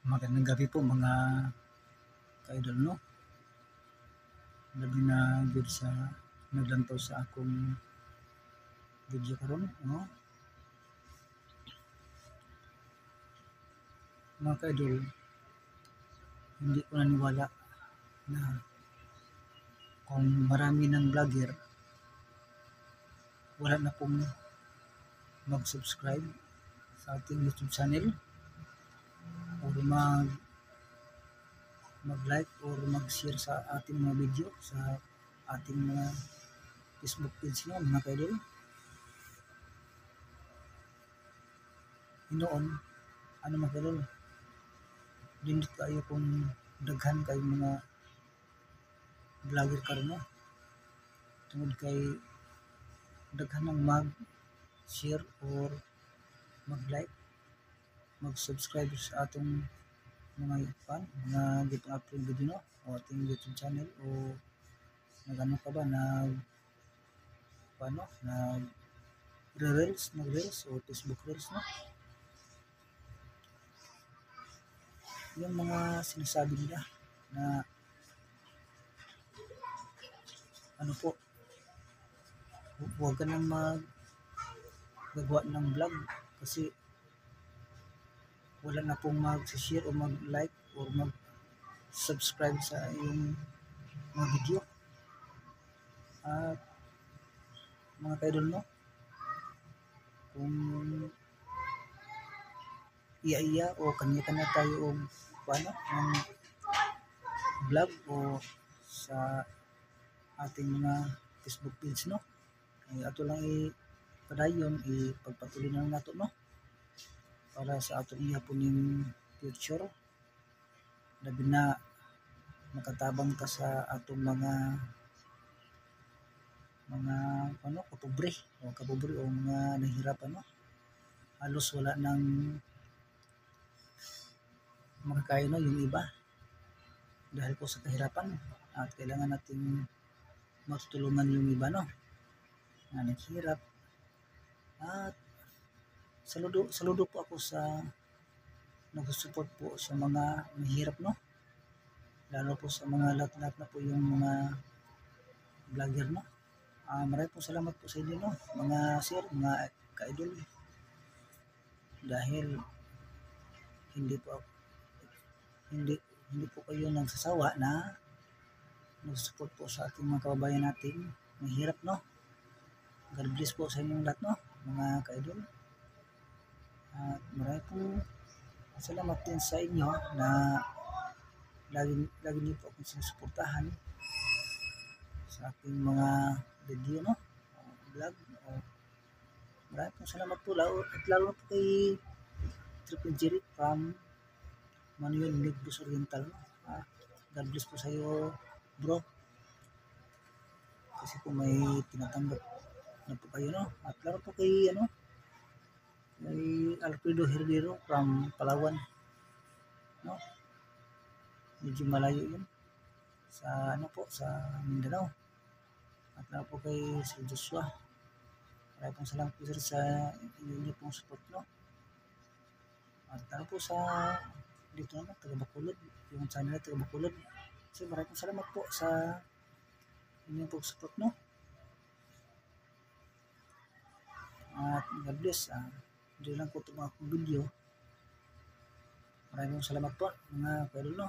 Magandang gabi po mga ka-idol, no? Labi na gyud sa naglantaw sa akong video karon, no? Mga ka-idol, hindi ko naniwala na kung marami ng vlogger, wala na pong mag-subscribe sa ating YouTube channel or mag-like or mag-share sa ating mga video sa ating mga Facebook page no, mga ka-idol. Noon, ano mga ka-idol, dindot kayo kung daghan kayo mga vlogger karon no, tungod kay daghan ng mag-share or mag-like, mag-subscribe sa atong mga gitong upload video no, o ating YouTube channel o nagano ka ba nag reels o Facebook reels no. Yung mga sinasabi nila na ano po, huwag ka nang magagawa ng vlog kasi wala na pong mag-share o mag-like or mag-subscribe sa iyong mga video. At mga ka-idol no, kung iya o kanya-kanya tayo ng vlog o sa ating mga Facebook page no, ay ato lang padayon ipagpatuloy na nato no, para sa atong ihapon yung future, labi na makatabang ka sa atong mga kapobre o mga nahihirapan no. Halos wala nang makakain no yung iba dahil po sa kahirapan, at kailangan nating matutulungan yung iba no na naghirap. At saludo po ako sa nag-support po sa mga mahirap no, lalo po sa mga lahat na po yung mga vlogger no. Maraming po salamat po sa inyo no, mga sir, mga ka-idol, dahil hindi po kayo nagsasawa na nag-support po sa ating mga kababayan natin mahirap no. God bless po sa inyong lahat no, mga ka-idol. At maraming po salamat din sa inyo na lagi niyo po akong sinusuportahan sa aking mga video no, vlog. Maraming po salamat po lalo po kay Triple Jerry from Manuel Negros Oriental no. God bless po sa iyo bro, kasi po may tinatanggap na po kayo no. At lalo po kay kay Alfredo Herbero from Palawan no, medyo malayo yun sa sa Mindanao. At lalo po kay Sir Joshua, maraming pong salamat po sir sa inyo pong support no. At lalo po sa dito naman taga Bacolod, yung channel na taga Bacolod, so maraming pong salamat po sa inyong pong support no. At God bless. Hindi lang po ito mga video. Maraming salamat po mga ka-idol no.